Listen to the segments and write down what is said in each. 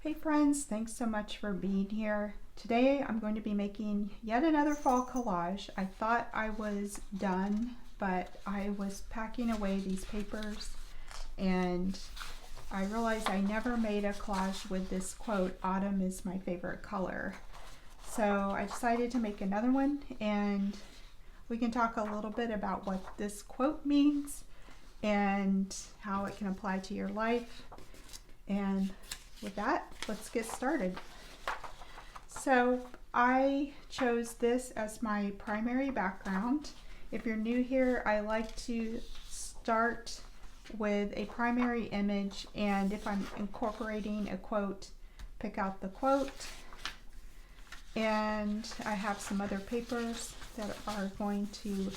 Hey friends, thanks so much for being here. Today I'm going to be making yet another fall collage. I thought I was done, but I was packing away these papers and I realized I never made a collage with this quote, "Autumn is my favorite color." So I decided to make another one, and we can talk a little bit about what this quote means and how it can apply to your life. And with that, let's get started. So I chose this as my primary background. If you're new here, I like to start with a primary image, and if I'm incorporating a quote, pick out the quote. And I have some other papers that are going to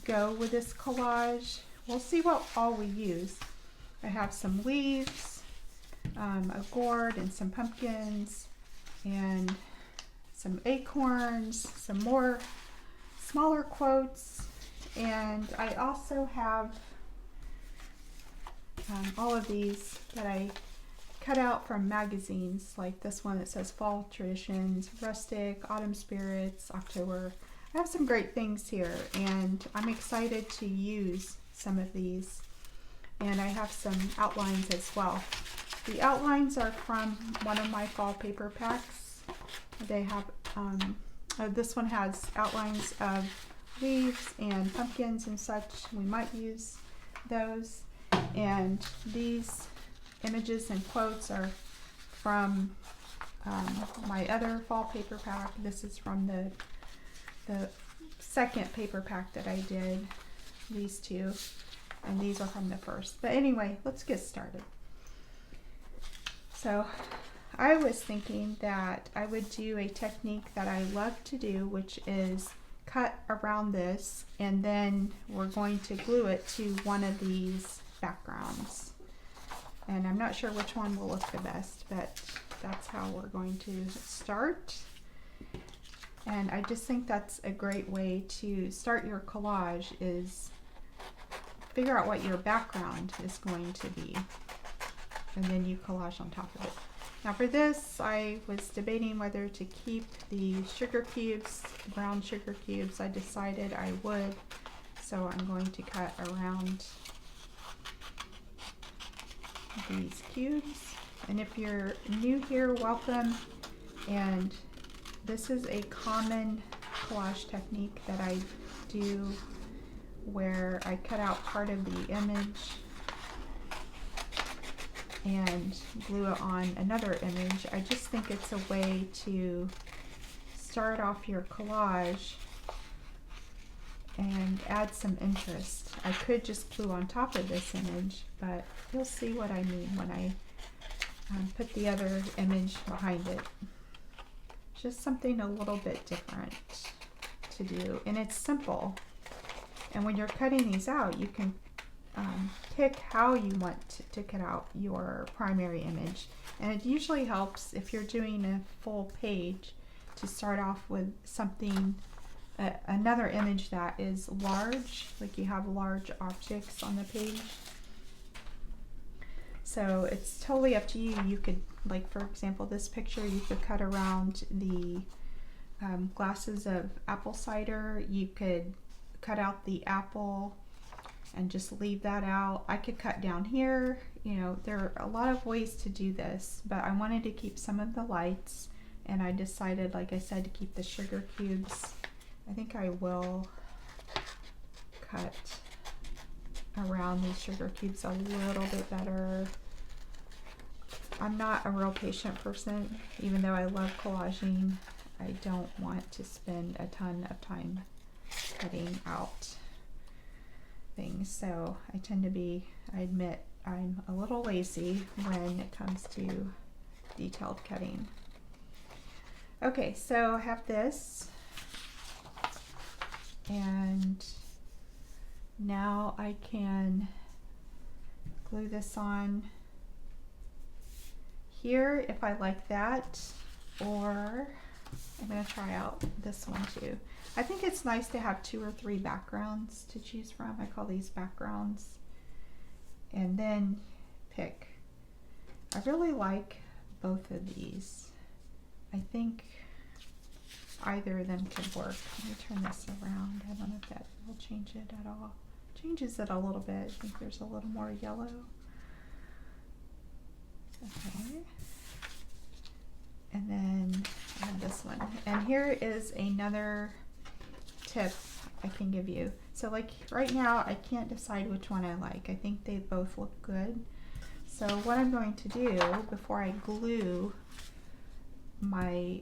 go with this collage. We'll see what all we use. I have some leaves, a gourd and some pumpkins and some acorns, some more smaller quotes, and I also have all of these that I cut out from magazines, like this one that says Fall Traditions, Rustic, Autumn Spirits, October. I have some great things here, and I'm excited to use some of these, and I have some outlines as well. The outlines are from one of my fall paper packs. They have, this one has outlines of leaves and pumpkins and such. We might use those. And these images and quotes are from my other fall paper pack. This is from the second paper pack that I did, these two, and these are from the first. But anyway, let's get started. So I was thinking that I would do a technique that I love to do, which is cut around this, and then we're going to glue it to one of these backgrounds. And I'm not sure which one will look the best, but that's how we're going to start. And I just think that's a great way to start your collage, is figure out what your background is going to be, and then you collage on top of it. Now for this, I was debating whether to keep the sugar cubes, brown sugar cubes. I decided I would, so I'm going to cut around these cubes. And if you're new here, welcome. And this is a common collage technique that I do, where I cut out part of the image and glue it on another image. I just think it's a way to start off your collage and add some interest. I could just glue on top of this image, but you'll see what I mean when I put the other image behind it. Just something a little bit different to do, and it's simple. And when you're cutting these out, you can pick how you want to cut out your primary image. And it usually helps if you're doing a full page to start off with something, another image that is large, like you have large objects on the page. So it's totally up to you. You could, like for example, this picture, you could cut around the glasses of apple cider. You could cut out the apple and just leave that out. I could cut down here. You know, there are a lot of ways to do this, but I wanted to keep some of the lights, and I decided, like I said, to keep the sugar cubes. I think I will cut around these sugar cubes a little bit better. I'm not a real patient person, even though I love collaging. I don't want to spend a ton of time cutting out things, so I tend to be, I admit, I'm a little lazy when it comes to detailed cutting. Okay, so I have this, and now I can glue this on here if I like that, or I'm going to try out this one too. I think it's nice to have 2 or 3 backgrounds to choose from. I call these backgrounds. And then pick. I really like both of these. I think either of them could work. Let me turn this around. I don't know if that will change it at all. Changes it a little bit. I think there's a little more yellow. Okay. And then I have this one. And here is another tip I can give you. So like right now, I can't decide which one I like. I think they both look good. So what I'm going to do before I glue my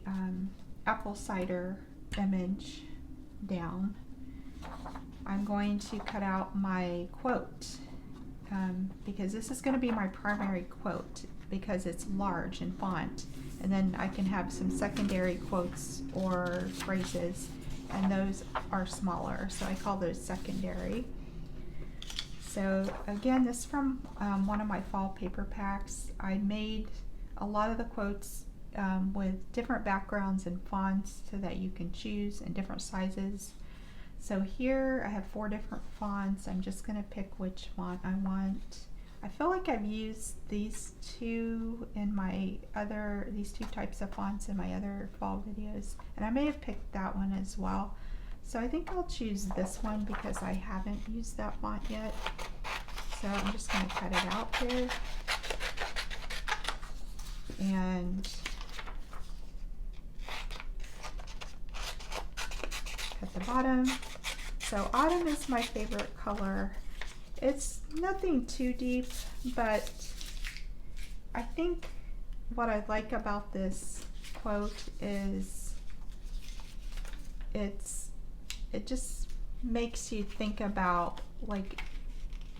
apple cider image down, I'm going to cut out my quote because this is going to be my primary quote because it's large in font, and then I can have some secondary quotes or phrases, and those are smaller, so I call those secondary. So again, this is from one of my fall paper packs. I made a lot of the quotes with different backgrounds and fonts so that you can choose in different sizes. So here I have 4 different fonts. I'm just going to pick which font I want. I feel like I've used these two types of fonts in my other fall videos, and I may have picked that one as well. So I think I'll choose this one because I haven't used that font yet. So I'm just going to cut it out here. And at the bottom. So autumn is my favorite color. It's nothing too deep, but I think what I like about this quote is it just makes you think about like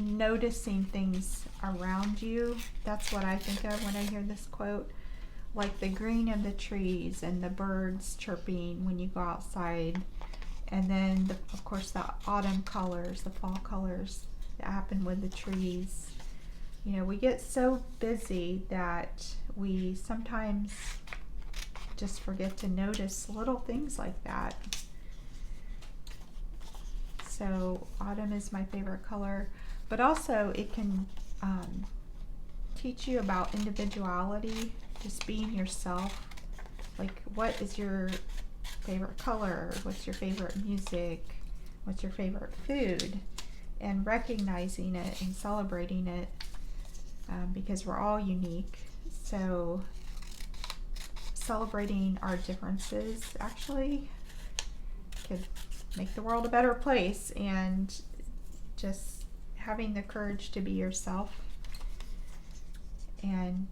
noticing things around you. That's what I think of when I hear this quote, like the green of the trees and the birds chirping when you go outside, and then of course the autumn colors, the fall colors that happen with the trees. You know, we get so busy that we sometimes just forget to notice little things like that. So autumn is my favorite color, but also it can teach you about individuality, just being yourself. Like, what is your favorite color? What's your favorite music? What's your favorite food? And recognizing it and celebrating it, because we're all unique. So celebrating our differences actually could make the world a better place, and just having the courage to be yourself, and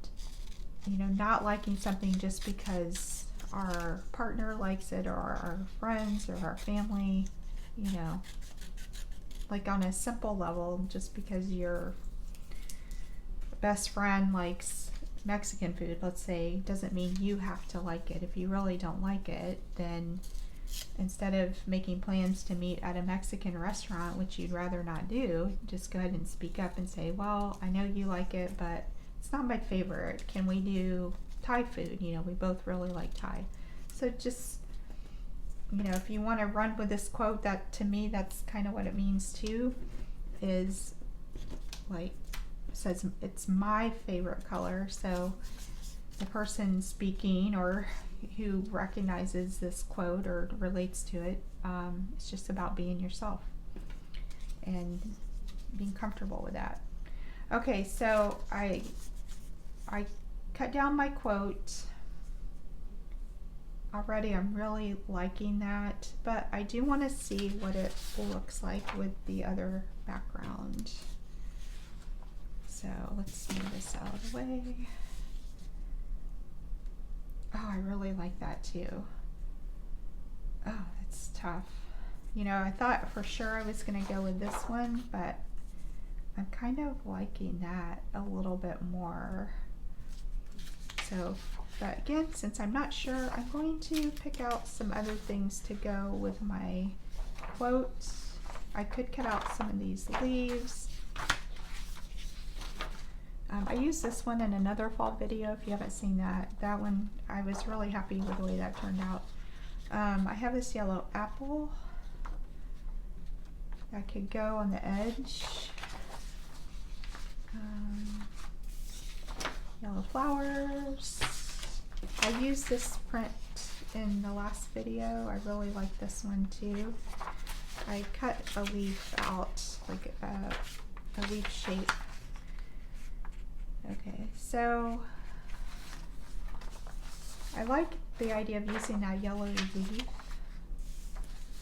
you know, not liking something just because our partner likes it, or our friends, or our family, you know, like on a simple level, just because your best friend likes Mexican food, let's say, doesn't mean you have to like it. If you really don't like it, then instead of making plans to meet at a Mexican restaurant, which you'd rather not do, just go ahead and speak up and say, well, I know you like it, but it's not my favorite. Can we do Thai food? You know, we both really like Thai. So just, you know, if you want to run with this quote, that to me, that's kind of what it means too, is like, it says it's my favorite color. So the person speaking or who recognizes this quote or relates to it, it's just about being yourself and being comfortable with that. Okay, so I cut down my quote. Already I'm really liking that, but I do want to see what it looks like with the other background. So let's move this out of the way. Oh, I really like that too. Oh, it's tough. You know, I thought for sure I was going to go with this one, but I'm kind of liking that a little bit more. So, but again, since I'm not sure, I'm going to pick out some other things to go with my quotes. I could cut out some of these leaves. I used this one in another fall video. If you haven't seen that, that one, I was really happy with the way that turned out. I have this yellow apple that could go on the edge. Yellow flowers. I used this print in the last video. I really like this one too. I cut a leaf out, like a leaf shape. Okay, so I like the idea of using that yellow leaf,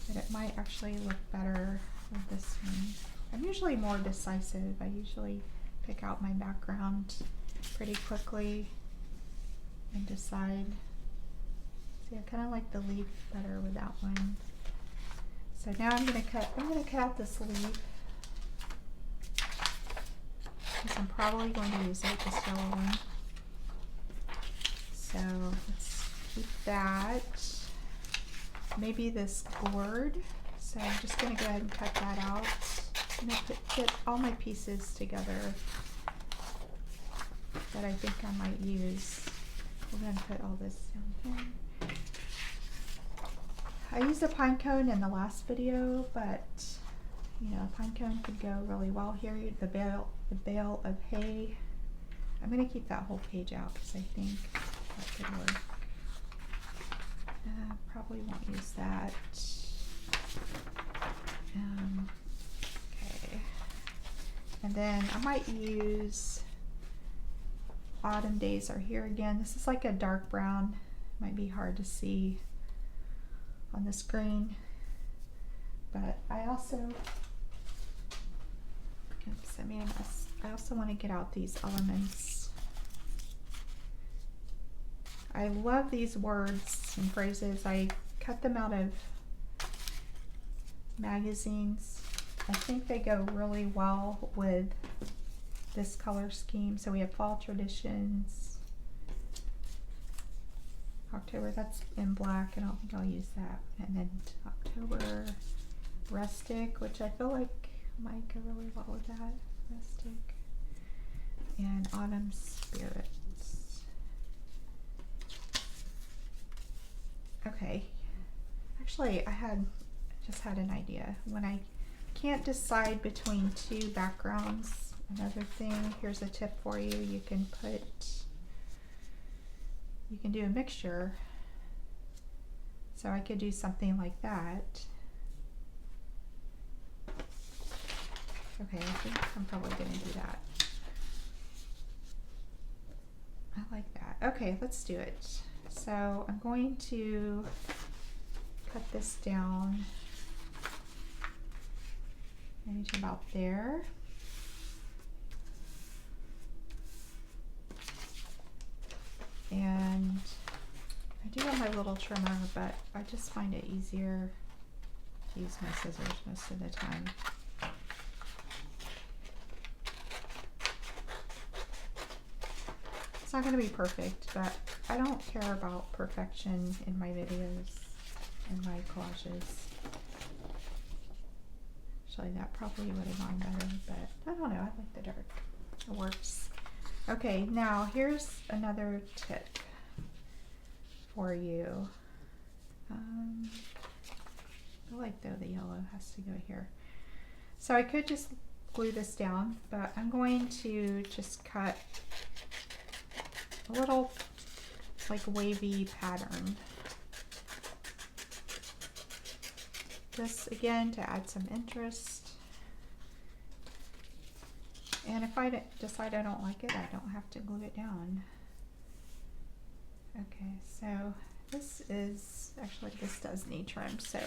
but it might actually look better with this one. I'm usually more decisive. I usually pick out my background pretty quickly and decide. See, I kind of like the leaf better with that one. So now I'm gonna cut out this leaf because I'm probably going to use it, this yellow one. So let's keep that. Maybe this gourd. So I'm just gonna go ahead and cut that out. I'm gonna put all my pieces together that I think I might use. We're gonna put all this down here. I used a pine cone in the last video, but you know, a pine cone could go really well here. The bale of hay. I'm gonna keep that whole page out because I think that could work. Probably won't use that. Okay. And then I might use Autumn Days Are Here again. This is like a dark brown. Might be hard to see on the screen. But I also, oops, I made a mess. I also want to get out these elements. I love these words and phrases. I cut them out of magazines. I think they go really well with this color scheme. So we have Fall Traditions, October, that's in black, and I don't think I'll use that. And then October Rustic, which I feel like might go really well with that. Rustic. And Autumn Spirits. Okay, actually I just had an idea. When I can't decide between two backgrounds, another thing, here's a tip for you. You can do a mixture. So I could do something like that. Okay, I think I'm probably gonna do that. I like that. Okay, let's do it. So I'm going to cut this down maybe to about there. And I do have my little trimmer, but I just find it easier to use my scissors most of the time. It's not going to be perfect, but I don't care about perfection in my videos and my collages. Actually, that probably would have gone better, but I don't know. I like the dark. It works. Okay, now here's another tip for you. I feel like though the yellow has to go here. So I could just glue this down, but I'm going to just cut a little like wavy pattern. Just again to add some interest. And if I decide I don't like it, I don't have to glue it down. Okay, so this is, actually this does need trim, so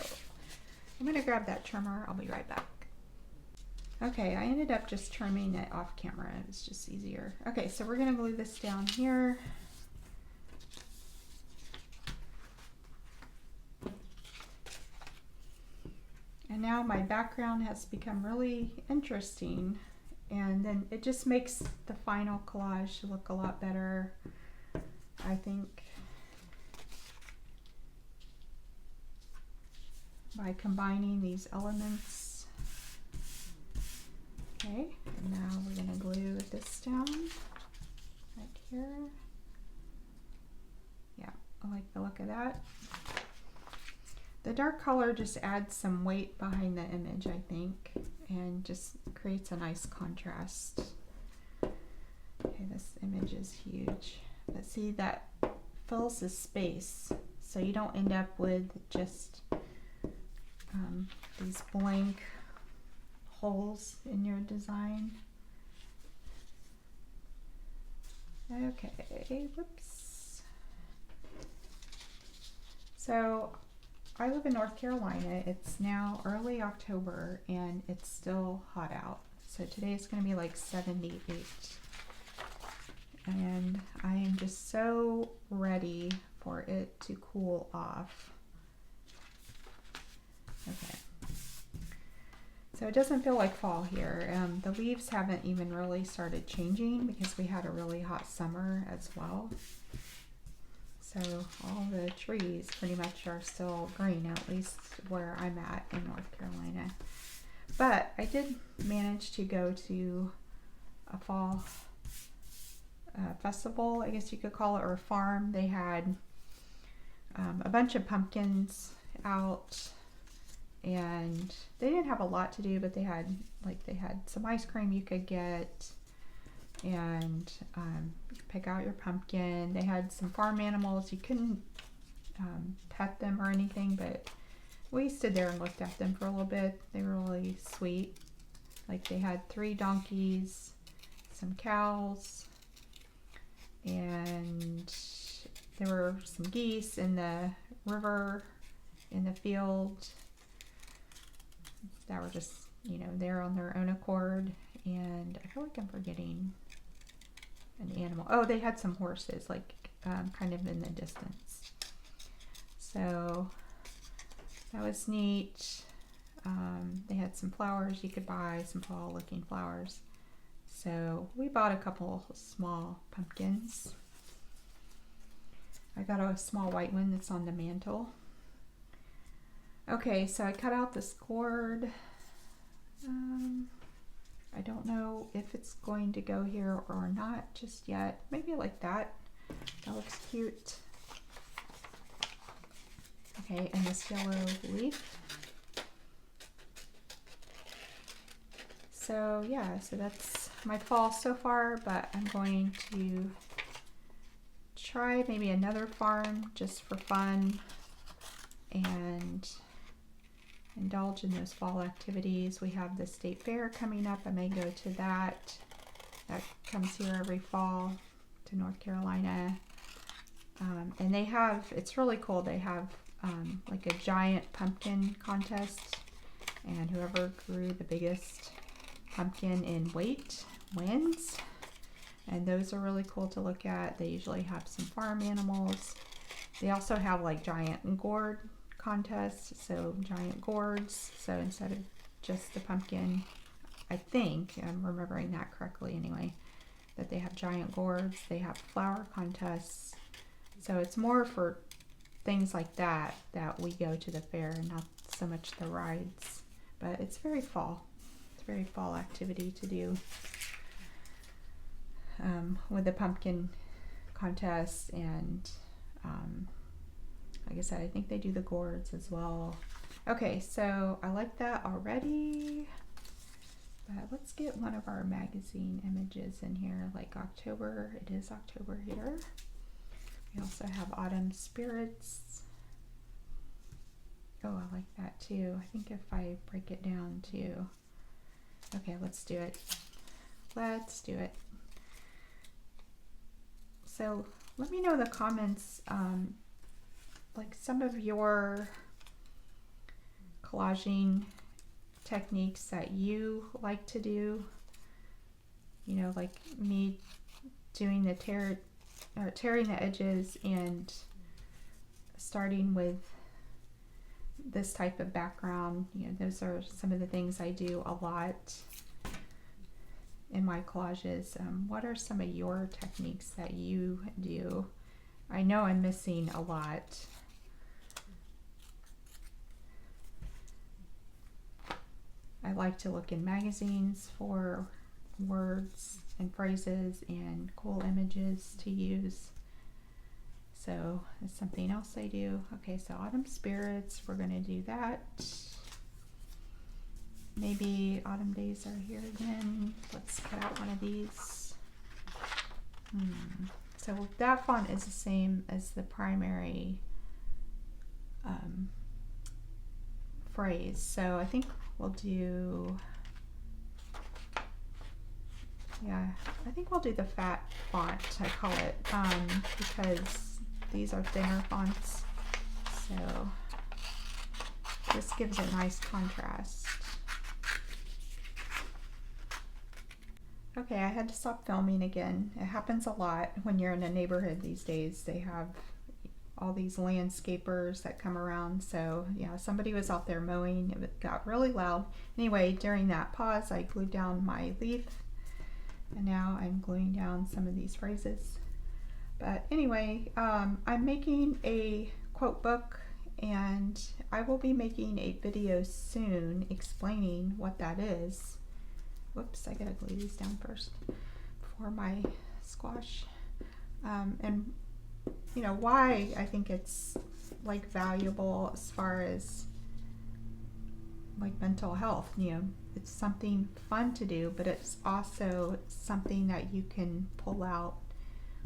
I'm gonna grab that trimmer. I'll be right back. Okay, I ended up just trimming it off camera. It was just easier. Okay, so we're gonna glue this down here. And now my background has become really interesting, and then it just makes the final collage look a lot better, I think, by combining these elements. Okay, and now we're going to glue this down right here. Yeah, I like the look of that. The dark color just adds some weight behind the image, I think, and just creates a nice contrast. Okay, this image is huge. But see that fills the space, so you don't end up with just these blank holes in your design. Okay, whoops. So I live in North Carolina. It's now early October and it's still hot out. So today it's going to be like 78. And I am just so ready for it to cool off. Okay. So it doesn't feel like fall here. The leaves haven't even really started changing because we had a really hot summer as well. So all the trees pretty much are still green, at least where I'm at in North Carolina. But I did manage to go to a fall festival, I guess you could call it, or a farm. They had a bunch of pumpkins out, and they didn't have a lot to do, but they had some ice cream you could get, and you could pick out your pumpkin. They had some farm animals. You couldn't pet them or anything, but we stood there and looked at them for a little bit. They were really sweet. Like they had 3 donkeys, some cows, and there were some geese in the river, in the field, that were just, there on their own accord. And I feel like I'm forgetting an animal. Oh, they had some horses, like kind of in the distance. So that was neat. They had some flowers you could buy, some fall looking flowers. So we bought a couple small pumpkins. I got a small white one that's on the mantle. Okay, so I cut out this cord. I don't know if it's going to go here or not just yet. Maybe like that. That looks cute. Okay, and this yellow leaf. So yeah, so that's my fall so far, but I'm going to try maybe another farm just for fun and indulge in those fall activities. We have the state fair coming up. I may go to that. That comes here every fall to North Carolina. And they have, it's really cool, they have like a giant pumpkin contest, and whoever grew the biggest pumpkin in weight wins. And those are really cool to look at. They usually have some farm animals. They also have like giant gourd contests, so giant gourds. So instead of just the pumpkin, I think I'm remembering that correctly anyway, that they have giant gourds. They have flower contests. So it's more for things like that that we go to the fair, and not so much the rides. But it's very fall. It's a very fall activity to do with the pumpkin contest. And like I said, I think they do the gourds as well. Okay, so I like that already. But let's get one of our magazine images in here, like October. It is October here. We also have Autumn Spirits. Oh, I like that too. I think if I break it down too. Okay, let's do it. Let's do it. So let me know in the comments, like some of your collaging techniques that you like to do. Like me doing the tearing the edges and starting with this type of background. Those are some of the things I do a lot in my collages. What are some of your techniques that you do? I know I'm missing a lot. I like to look in magazines for words and phrases and cool images to use. So it's something else I do. Okay, so Autumn Spirits, we're going to do that. Maybe Autumn Days Are Here Again. Let's cut out one of these. So So that font is the same as the primary phrase. So I think we'll do, yeah, I think we'll do the fat font, I call it, because these are thinner fonts. So this gives it nice contrast. Okay, I had to stop filming again. It happens a lot when you're in a neighborhood these days. They have all these landscapers that come around. So yeah, somebody was out there mowing. It got really loud. Anyway, during that pause, I glued down my leaf, and now I'm gluing down some of these phrases. But anyway, I'm making a quote book, and I will be making a video soon explaining what that is. Whoops, I gotta glue these down first before my squash. And you know why I think it's like valuable as far as like mental health. You know, it's something fun to do, but it's also something that you can pull out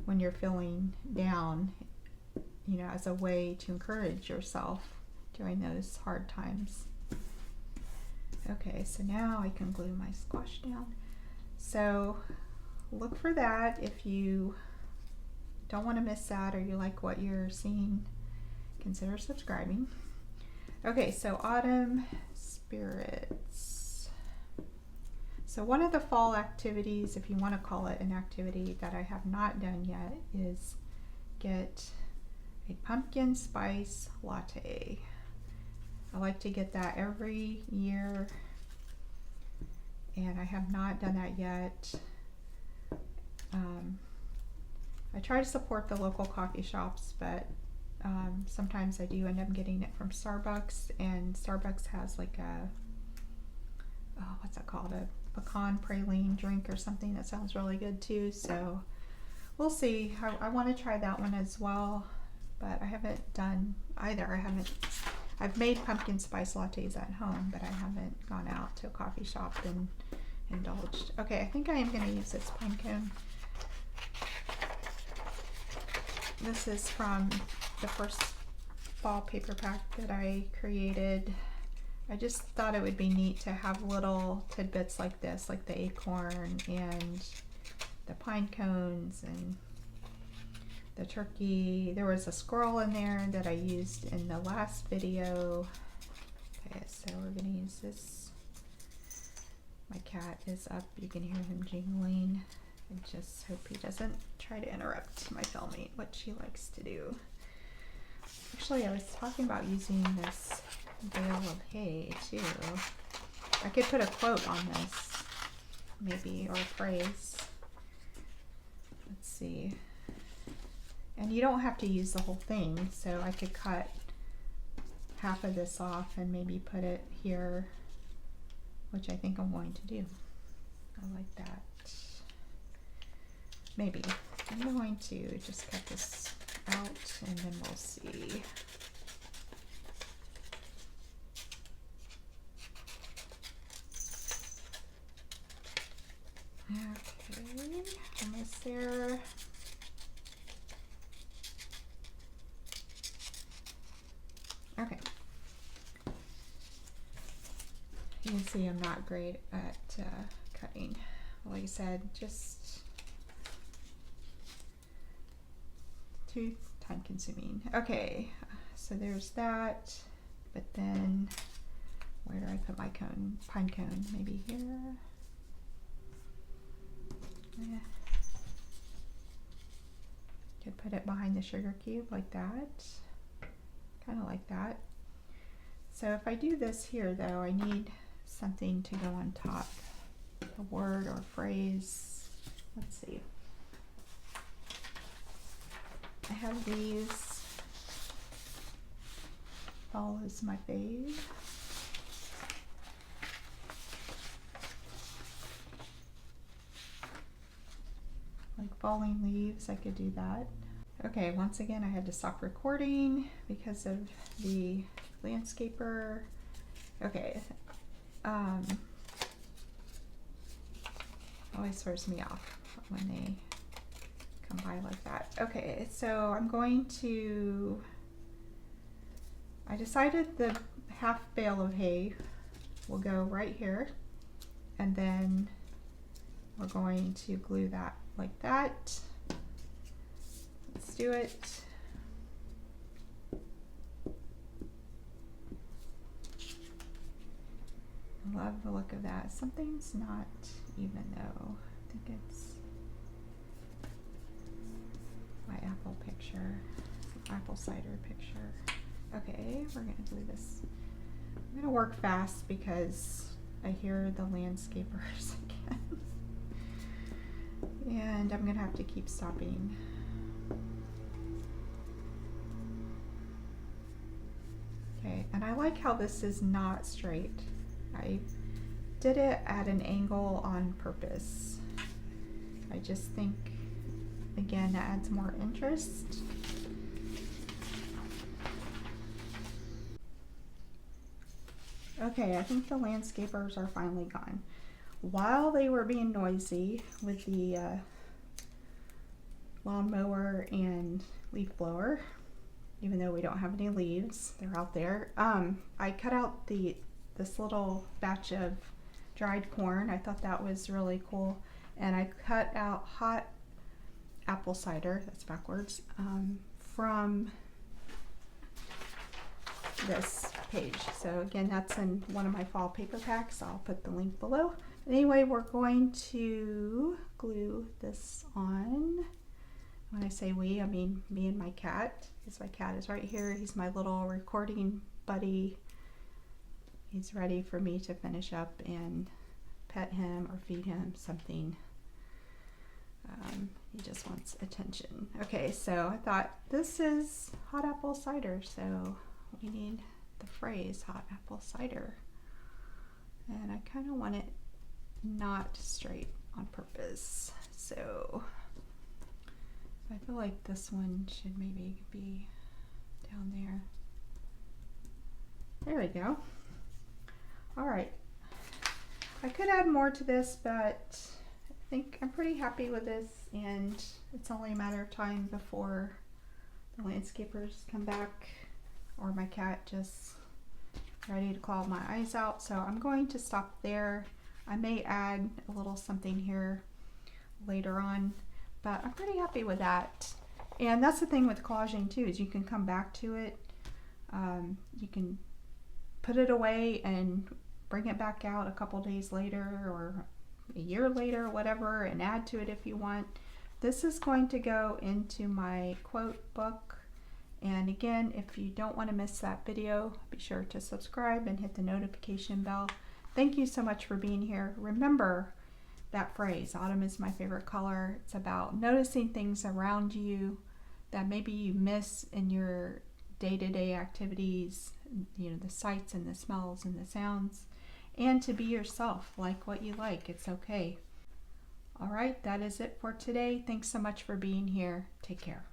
when you're feeling down, you know, as a way to encourage yourself during those hard times. Okay, so now I can glue my squash down. So look for that if you don't want to miss that, or you like what you're seeing, consider subscribing. Okay, so autumn spirits. So one of the fall activities, if you want to call it an activity that I have not done yet, is get a pumpkin spice latte. I like to get that every year, and I have not done that yet. I try to support the local coffee shops, but sometimes I do end up getting it from Starbucks, and Starbucks has like a, oh, what's that called? A pecan praline drink or something that sounds really good too. So we'll see. I want to try that one as well, but I haven't done either. I've made pumpkin spice lattes at home, but I haven't gone out to a coffee shop and indulged. Okay, I think I am going to use this pine cone. This is from the first fall paper pack that I created. I just thought it would be neat to have little tidbits like this, like the acorn and the pine cones and the turkey. There was a squirrel in there that I used in the last video. Okay, so we're gonna use this. My cat is up, you can hear him jingling. I just hope he doesn't try to interrupt my filming, what she likes to do. Actually, I was talking about using this bale of hay too. I could put a quote on this, maybe, or a phrase. Let's see. And you don't have to use the whole thing, so I could cut half of this off and maybe put it here, which I think I'm going to do. I like that. Maybe. I'm going to just cut this out and then we'll see. Okay, almost there. Okay. You can see I'm not great at cutting. Like I said, just too time consuming. Okay, so there's that. But then, where do I put my cone? Pine cone, maybe here. Yeah. Could put it behind the sugar cube like that. Kind of like that. So if I do this here though, I need something to go on top. A word or phrase. Let's see. I have these. Fall is my fave. Like falling leaves, I could do that. Okay, once again I had to stop recording because of the landscaper. Okay, always throws me off when they come by like that. Okay, so I'm going to, I decided the half bale of hay will go right here, and then we're going to glue that like that. Let's do it. I love the look of that. Something's not even though. I think it's my apple picture, apple cider picture. Okay, we're gonna do this. I'm gonna work fast because I hear the landscapers again. And I'm gonna have to keep stopping. Okay, and I like how this is not straight. I did it at an angle on purpose. I just think, again, that adds more interest. Okay, I think the landscapers are finally gone. While they were being noisy with the lawnmower and leaf blower, even though we don't have any leaves, they're out there, I cut out this little batch of dried corn. I thought that was really cool. And I cut out hot apple cider, that's backwards, from this page. So again, that's in one of my fall paper packs. I'll put the link below. Anyway, we're going to glue this on. When I say we, I mean me and my cat, because my cat is right here. He's my little recording buddy. He's ready for me to finish up and pet him or feed him something. He just wants attention. Okay, so I thought this is hot apple cider, so we need the phrase hot apple cider. And I kind of want it not straight on purpose. So I feel like this one should maybe be down there. There we go. All right. I could add more to this, but I think I'm pretty happy with this, and it's only a matter of time before the landscapers come back or my cat just ready to claw my eyes out. So I'm going to stop there. I may add a little something here later on, but I'm pretty happy with that. And that's the thing with collaging too, is you can come back to it. You can put it away and bring it back out a couple days later or a year later, whatever, and add to it if you want. This is going to go into my quote book. And again, if you don't want to miss that video, be sure to subscribe and hit the notification bell. Thank you so much for being here. Remember that phrase, autumn is my favorite color. It's about noticing things around you that maybe you miss in your day-to-day activities, you know, the sights and the smells and the sounds, and to be yourself, like what you like. It's okay. All right, that is it for today. Thanks so much for being here. Take care.